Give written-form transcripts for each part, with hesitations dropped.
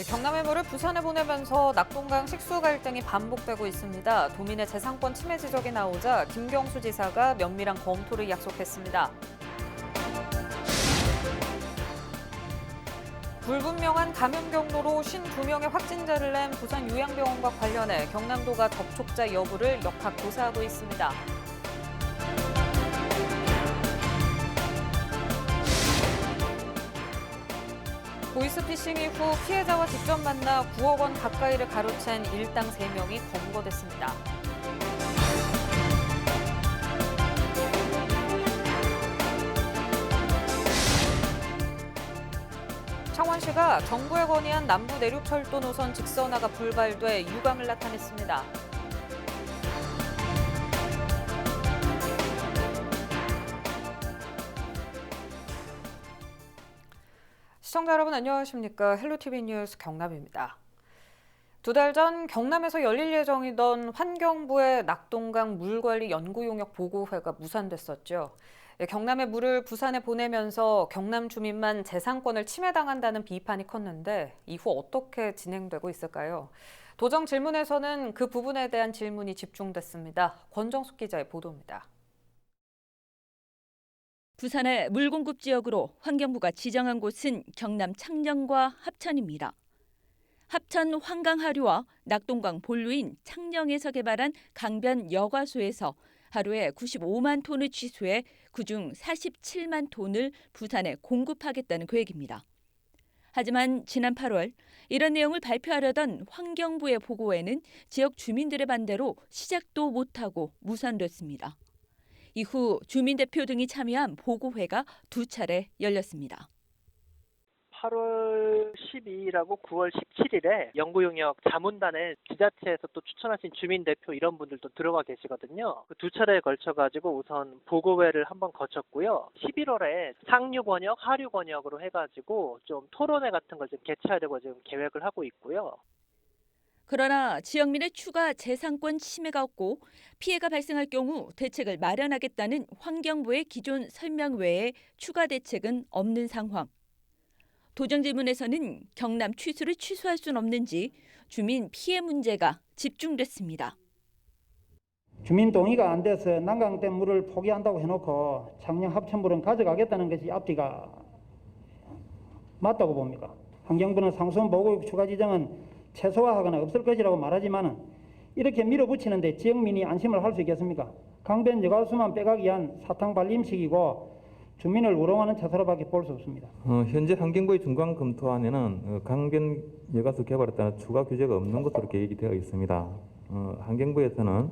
경남의 물을 부산에 보내면서 낙동강 식수 갈등이 반복되고 있습니다. 도민의 재산권 침해 지적이 나오자 김경수 지사가 면밀한 검토를 약속했습니다. 불분명한 감염 경로로 52명의 확진자를 낸 부산 요양병원과 관련해 경남도가 접촉자 여부를 역학 조사하고 있습니다. 보이스피싱 이후 피해자와 직접 만나 9억 원 가까이를 가로챈 일당 3명이 검거됐습니다. 창원시가 정부에 건의한 남부 내륙철도 노선 직선화가 불발돼 유감을 나타냈습니다. 시청자 여러분 안녕하십니까? 헬로티비 뉴스 경남입니다. 2달 전 경남에서 열릴 예정이던 환경부의 낙동강 물관리 연구용역 보고회가 무산됐었죠. 경남의 물을 부산에 보내면서 경남 주민만 재산권을 침해당한다는 비판이 컸는데 이후 어떻게 진행되고 있을까요? 도정 질문에서는 그 부분에 대한 질문이 집중됐습니다. 권정숙 기자의 보도입니다. 부산의 물공급 지역으로 환경부가 지정한 곳은 경남 창녕과 합천입니다. 합천 환강하류와 낙동강 본류인 창녕에서 개발한 강변 여과소에서 하루에 95만 톤을 취수해 그중 47만 톤을 부산에 공급하겠다는 계획입니다. 하지만 지난 8월 이런 내용을 발표하려던 환경부의 보고회는 지역 주민들의 반대로 시작도 못하고 무산됐습니다. 이후 주민대표 등이 참여한 보고회가 2차례 열렸습니다. 8월 12일하고 9월 17일에 연구용역 자문단에 지자체에서 또 추천하신 주민대표 이런 분들도 들어가 계시거든요. 그 2차례에 걸쳐가지고 우선 보고회를 한번 거쳤고요. 11월에 상류권역, 하류권역으로 해가지고 좀 토론회 같은 걸 좀 개최하려고 지금 계획을 하고 있고요. 그러나 지역민의 추가 재산권 침해가 없고 피해가 발생할 경우 대책을 마련하겠다는 환경부의 기존 설명 외에 추가 대책은 없는 상황. 도정 질문에서는 경남 취수를 취소할 수는 없는지 주민 피해 문제가 집중됐습니다. 주민 동의가 안 돼서 난강댐 물을 포기한다고 해놓고 창녕 합천물은 가져가겠다는 것이 앞뒤가 맞다고 봅니까? 환경부는 상수원 보고육 추가 지정은 최소화하거나 없을 것이라고 말하지만 이렇게 밀어붙이는데 지역민이 안심을 할 수 있겠습니까? 강변 여가수만 빼가기 위한 사탕 발림식이고 주민을 우롱하는 처사로밖에 볼 수 없습니다. 현재 환경부의 중간 검토안에는 강변 여가수 개발에 따른 추가 규제가 없는 것으로 계획이 되어 있습니다. 환경부에서는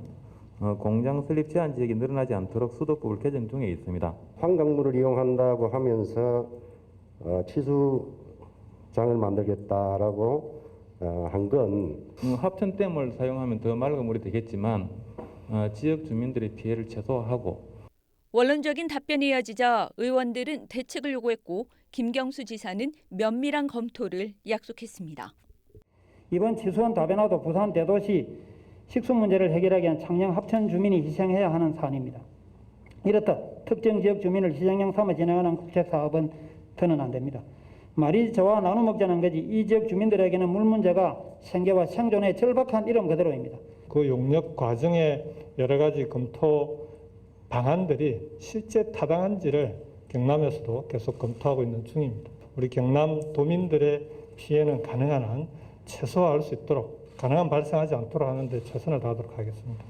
공장 설립 제한 지역이 늘어나지 않도록 수도법을 개정 중에 있습니다. 환강물을 이용한다고 하면서 치수장을 만들겠다라고 한 건 합천댐을 사용하면 더 맑은 물이 되겠지만 지역 주민들의 피해를 최소화하고 원론적인 답변이 이어지자 의원들은 대책을 요구했고 김경수 지사는 면밀한 검토를 약속했습니다. 이번 치수원 다변화도 부산 대도시 식수 문제를 해결하기 위한 창녕 합천 주민이 희생해야 하는 사안입니다. 이렇듯 특정 지역 주민을 희생양 삼아 진행하는 국책 사업은 더는 안 됩니다. 말이 저와 나눠 먹자는 거지 이 지역 주민들에게는 물 문제가 생계와 생존의 절박한 이름 그대로입니다. 그 용역 과정에 여러 가지 검토 방안들이 실제 타당한지를 경남에서도 계속 검토하고 있는 중입니다. 우리 경남 도민들의 피해는 가능한 한 최소화할 수 있도록 가능한 발생하지 않도록 하는 데 최선을 다하도록 하겠습니다.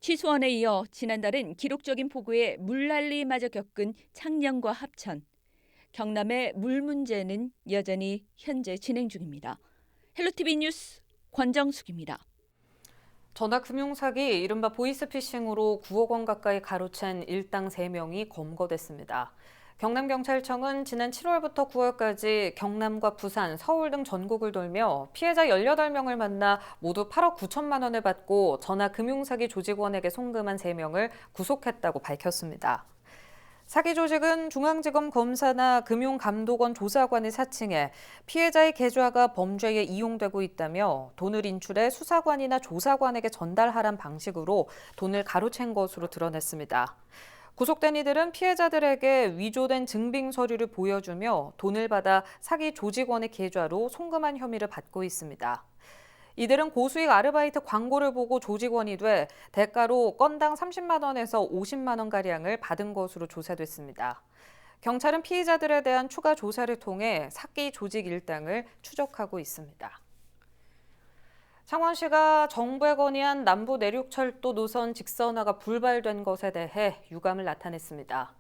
취소안에 이어 지난달엔 기록적인 폭우에 물난리마저 겪은 창녕과 합천. 경남의 물 문제는 여전히 현재 진행 중입니다. 헬로티비 뉴스 권정숙입니다. 전화금융사기 이른바 보이스피싱으로 9억 원 가까이 가로챈 일당 3명이 검거됐습니다. 경남경찰청은 지난 7월부터 9월까지 경남과 부산, 서울 등 전국을 돌며 피해자 18명을 만나 모두 8억 9천만 원을 받고 전화금융사기 조직원에게 송금한 3명을 구속했다고 밝혔습니다. 사기 조직은 중앙지검 검사나 금융감독원 조사관을 사칭해 피해자의 계좌가 범죄에 이용되고 있다며 돈을 인출해 수사관이나 조사관에게 전달하란 방식으로 돈을 가로챈 것으로 드러냈습니다. 구속된 이들은 피해자들에게 위조된 증빙 서류를 보여주며 돈을 받아 사기 조직원의 계좌로 송금한 혐의를 받고 있습니다. 이들은 고수익 아르바이트 광고를 보고 조직원이 돼 대가로 건당 30만 원에서 50만 원가량을 받은 것으로 조사됐습니다. 경찰은 피의자들에 대한 추가 조사를 통해 사기 조직 일당을 추적하고 있습니다. 창원시가 정부에 건의한 남부 내륙철도 노선 직선화가 불발된 것에 대해 유감을 나타냈습니다.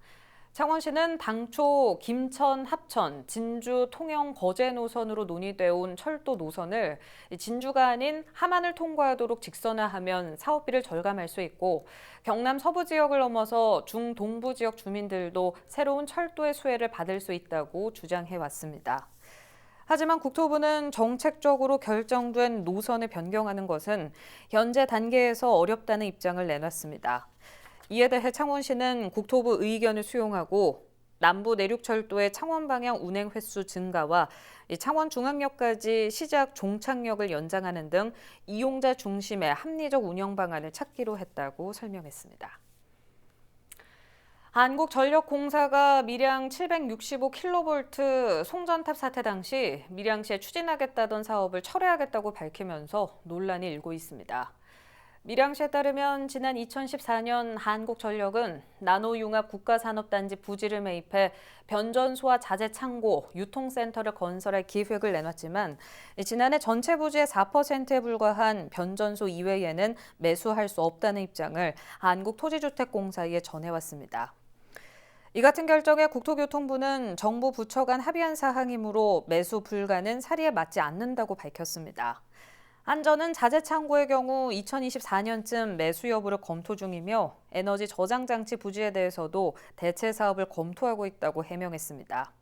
창원시는 당초 김천, 합천, 진주, 통영, 거제 노선으로 논의돼 온 철도 노선을 진주가 아닌 함안을 통과하도록 직선화하면 사업비를 절감할 수 있고 경남 서부 지역을 넘어서 중동부 지역 주민들도 새로운 철도의 수혜를 받을 수 있다고 주장해왔습니다. 하지만 국토부는 정책적으로 결정된 노선을 변경하는 것은 현재 단계에서 어렵다는 입장을 내놨습니다. 이에 대해 창원시는 국토부 의견을 수용하고 남부 내륙철도의 창원 방향 운행 횟수 증가와 창원중앙역까지 시작 종착역을 연장하는 등 이용자 중심의 합리적 운영 방안을 찾기로 했다고 설명했습니다. 한국전력공사가 밀양 765kV 송전탑 사태 당시 밀양시에 추진하겠다던 사업을 철회하겠다고 밝히면서 논란이 일고 있습니다. 밀양시에 따르면 지난 2014년 한국전력은 나노융합 국가산업단지 부지를 매입해 변전소와 자재창고, 유통센터를 건설할 기획을 내놨지만 지난해 전체 부지의 4%에 불과한 변전소 이외에는 매수할 수 없다는 입장을 한국토지주택공사에 전해왔습니다. 이 같은 결정에 국토교통부는 정부 부처 간 합의한 사항이므로 매수 불가는 사리에 맞지 않는다고 밝혔습니다. 한전은 자재창고의 경우 2024년쯤 매수 여부를 검토 중이며 에너지 저장장치 부지에 대해서도 대체 사업을 검토하고 있다고 해명했습니다.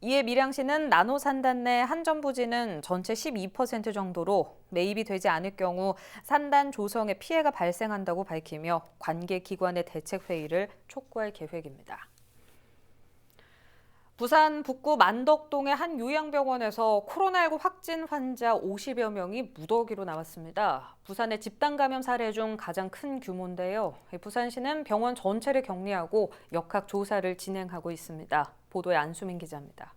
이에 밀양시는 나노산단 내 한전 부지는 전체 12% 정도로 매입이 되지 않을 경우 산단 조성에 피해가 발생한다고 밝히며 관계 기관의 대책 회의를 촉구할 계획입니다. 부산 북구 만덕동의 한 요양병원에서 코로나19 확진 환자 50여 명이 무더기로 나왔습니다. 부산의 집단 감염 사례 중 가장 큰 규모인데요. 부산시는 병원 전체를 격리하고 역학 조사를 진행하고 있습니다. 보도에 안수민 기자입니다.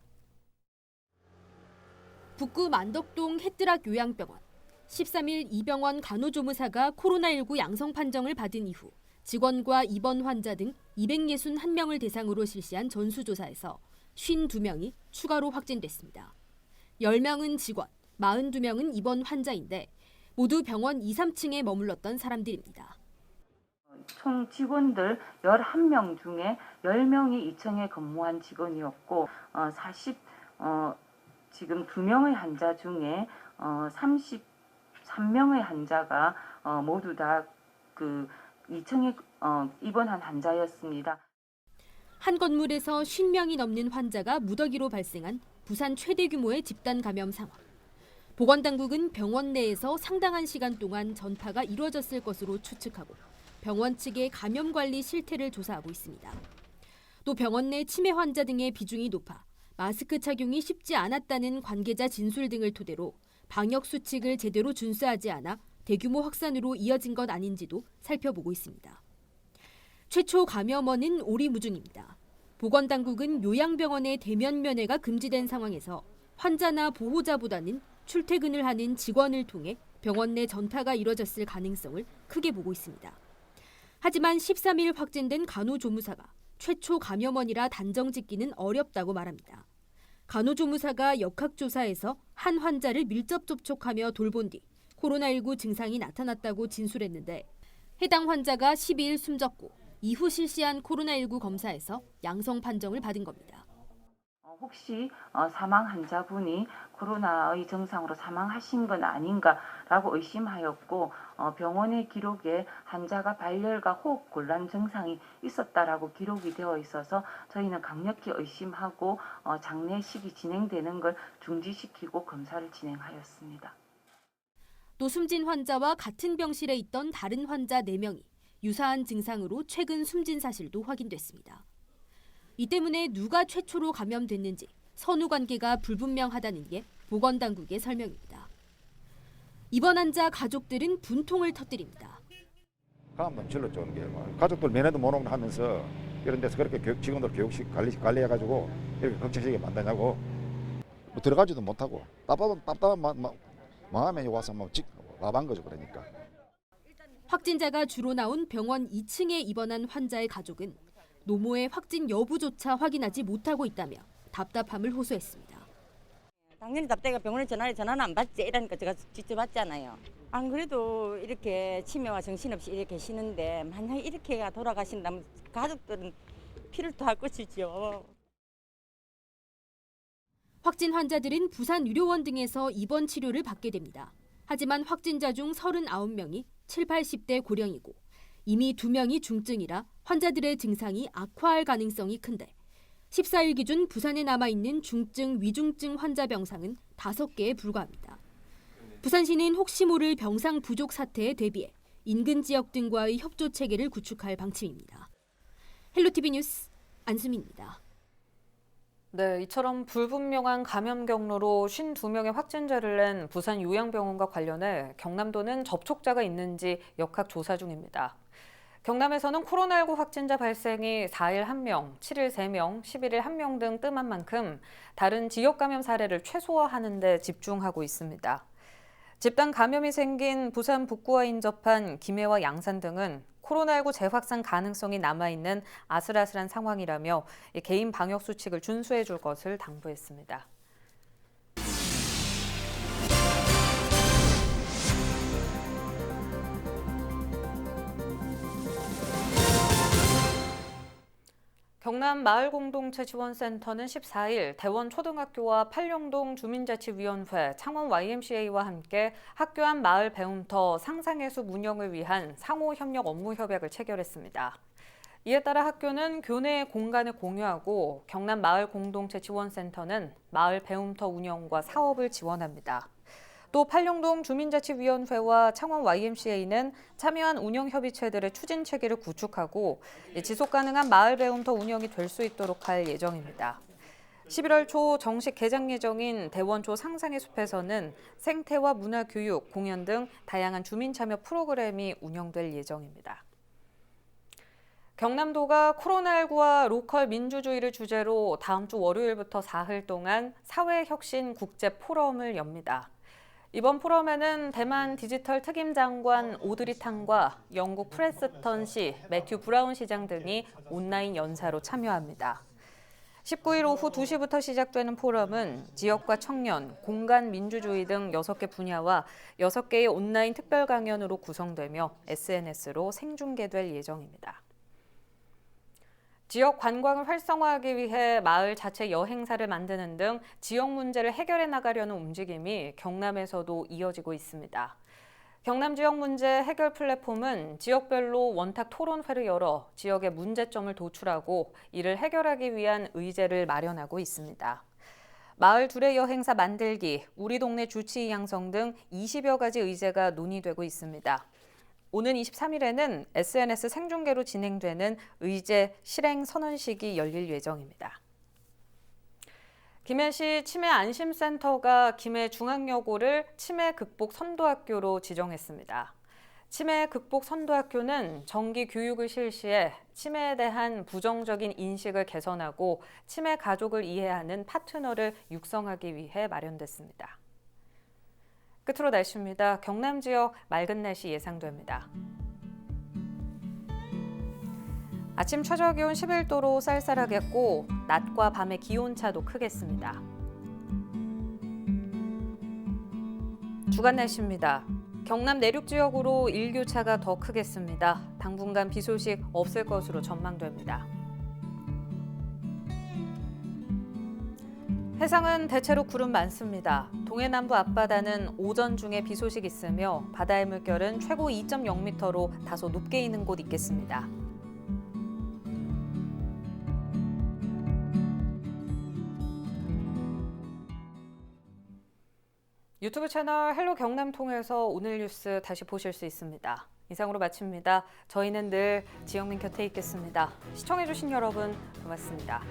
북구 만덕동 햇드락 요양병원. 13일 이 병원 간호조무사가 코로나19 양성 판정을 받은 이후 직원과 입원 환자 등 261명을 대상으로 실시한 전수조사에서 52명이 추가로 확진됐습니다. 10명은 직원, 42명은 입원 환자인데 모두 병원 2, 3층에 머물렀던 사람들입니다. 총 직원들 11명 중에 10명이 2층에 근무한 직원이었고 지금 2명의 환자 중에 33명의 환자가 모두 다 2층에 입원한 환자였습니다. 한 건물에서 50명이 넘는 환자가 무더기로 발생한 부산 최대 규모의 집단 감염 상황. 보건당국은 병원 내에서 상당한 시간 동안 전파가 이루어졌을 것으로 추측하고 병원 측의 감염 관리 실태를 조사하고 있습니다. 또 병원 내 치매 환자 등의 비중이 높아 마스크 착용이 쉽지 않았다는 관계자 진술 등을 토대로 방역 수칙을 제대로 준수하지 않아 대규모 확산으로 이어진 것 아닌지도 살펴보고 있습니다. 최초 감염원은 오리무중입니다. 보건당국은 요양병원의 대면 면회가 금지된 상황에서 환자나 보호자보다는 출퇴근을 하는 직원을 통해 병원 내 전파가 이뤄졌을 가능성을 크게 보고 있습니다. 하지만 13일 확진된 간호조무사가 최초 감염원이라 단정 짓기는 어렵다고 말합니다. 간호조무사가 역학조사에서 한 환자를 밀접 접촉하며 돌본 뒤 코로나19 증상이 나타났다고 진술했는데 해당 환자가 12일 숨졌고 이후 실시한 코로나19 검사에서 양성 판정을 받은 겁니다. 혹시 사망 환자분이 코로나의 증상으로 사망하신 건 아닌가라고 의심하였고 병원의 기록에 환자가 발열과 호흡 곤란 증상이 있었다라고 기록이 되어 있어서 저희는 강력히 의심하고 장례식이 진행되는 걸 중지시키고 검사를 진행하였습니다. 또 숨진 환자와 같은 병실에 있던 다른 환자 4명이 유사한 증상으로 최근 숨진 사실도 확인됐습니다. 이 때문에 누가 최초로 감염됐는지 선후 관계가 불분명하다는 게 보건당국의 설명입니다. 입원 환자 가족들은 분통을 터뜨립니다. 감도 질렀죠. 이게 가족들 면회도 못 오고 하면서 이런 데서 그렇게 직원들 교육식 관리해가지고 이렇게 걱정시게 만드냐고. 뭐 들어가지도 못하고 답답한 마음에 와서 뭐 와반 거죠. 그러니까. 확진자가 주로 나온 병원 2층에 입원한 환자의 가족은 노모의 확진 여부조차 확인하지 못하고 있다며 답답함을 호소했습니다. 당연히 답답해가 병원에 전화는 안 받지 이러니까 제가 직접 받잖아요. 안 그래도 이렇게 치매와 정신없이 이렇게 계시는데 만약에 이렇게가 돌아가신다면 가족들은 피를 토할 것이죠. 확진 환자들은 부산 의료원 등에서 입원 치료를 받게 됩니다. 하지만 확진자 중 39명이 7, 80대 고령이고 이미 2명이 중증이라 환자들의 증상이 악화할 가능성이 큰데 14일 기준 부산에 남아있는 중증, 위중증 환자 병상은 5개에 불과합니다. 부산시는 혹시 모를 병상 부족 사태에 대비해 인근 지역 등과의 협조 체계를 구축할 방침입니다. 헬로티비 뉴스 안수미입니다. 네, 이처럼 불분명한 감염 경로로 52명의 확진자를 낸 부산 요양병원과 관련해 경남도는 접촉자가 있는지 역학 조사 중입니다. 경남에서는 코로나19 확진자 발생이 4일 1명, 7일 3명, 11일 1명 등 뜸한 만큼 다른 지역 감염 사례를 최소화하는 데 집중하고 있습니다. 집단 감염이 생긴 부산 북구와 인접한 김해와 양산 등은 코로나19 재확산 가능성이 남아있는 아슬아슬한 상황이라며 개인 방역 수칙을 준수해 줄 것을 당부했습니다. 경남 마을공동체 지원센터는 14일 대원초등학교와 팔룡동 주민자치위원회, 창원 YMCA와 함께 학교 앞 마을 배움터 상상예술 운영을 위한 상호협력 업무 협약을 체결했습니다. 이에 따라 학교는 교내의 공간을 공유하고 경남 마을공동체 지원센터는 마을 배움터 운영과 사업을 지원합니다. 또 팔룡동 주민자치위원회와 창원 YMCA는 참여한 운영협의체들의 추진 체계를 구축하고 지속 가능한 마을 배움터 운영이 될 수 있도록 할 예정입니다. 11월 초 정식 개장 예정인 대원초 상상의 숲에서는 생태와 문화교육, 공연 등 다양한 주민 참여 프로그램이 운영될 예정입니다. 경남도가 코로나19와 로컬 민주주의를 주제로 다음 주 월요일부터 사흘 동안 사회혁신 국제 포럼을 엽니다. 이번 포럼에는 대만 디지털 특임장관 오드리 탕과 영국 프레스턴 시 매튜 브라운 시장 등이 온라인 연사로 참여합니다. 19일 오후 2시부터 시작되는 포럼은 지역과 청년, 공간 민주주의 등 6개 분야와 6개의 온라인 특별 강연으로 구성되며 SNS로 생중계될 예정입니다. 지역 관광을 활성화하기 위해 마을 자체 여행사를 만드는 등 지역 문제를 해결해 나가려는 움직임이 경남에서도 이어지고 있습니다. 경남 지역 문제 해결 플랫폼은 지역별로 원탁 토론회를 열어 지역의 문제점을 도출하고 이를 해결하기 위한 의제를 마련하고 있습니다. 마을 두레 여행사 만들기, 우리 동네 주치의 양성 등 20여 가지 의제가 논의되고 있습니다. 오는 23일에는 SNS 생중계로 진행되는 의제 실행 선언식이 열릴 예정입니다. 김해시 치매 안심센터가 김해 중앙여고를 치매 극복 선도학교로 지정했습니다. 치매 극복 선도학교는 정기 교육을 실시해 치매에 대한 부정적인 인식을 개선하고 치매 가족을 이해하는 파트너를 육성하기 위해 마련됐습니다. 끝으로 날씨입니다. 경남 지역 맑은 날씨 예상됩니다. 아침 최저 기온 11도로 쌀쌀하겠고 낮과 밤의 기온차도 크겠습니다. 주간 날씨입니다. 경남 내륙 지역으로 일교차가 더 크겠습니다. 당분간 비 소식 없을 것으로 전망됩니다. 해상은 대체로 구름 많습니다. 동해남부 앞바다는 오전 중에 비 소식 있으며 바다의 물결은 최고 2.0m로 다소 높게 있는 곳 있겠습니다. 유튜브 채널 헬로 경남 통해서 오늘 뉴스 다시 보실 수 있습니다. 이상으로 마칩니다. 저희는 늘 지영민 곁에 있겠습니다. 시청해주신 여러분 고맙습니다.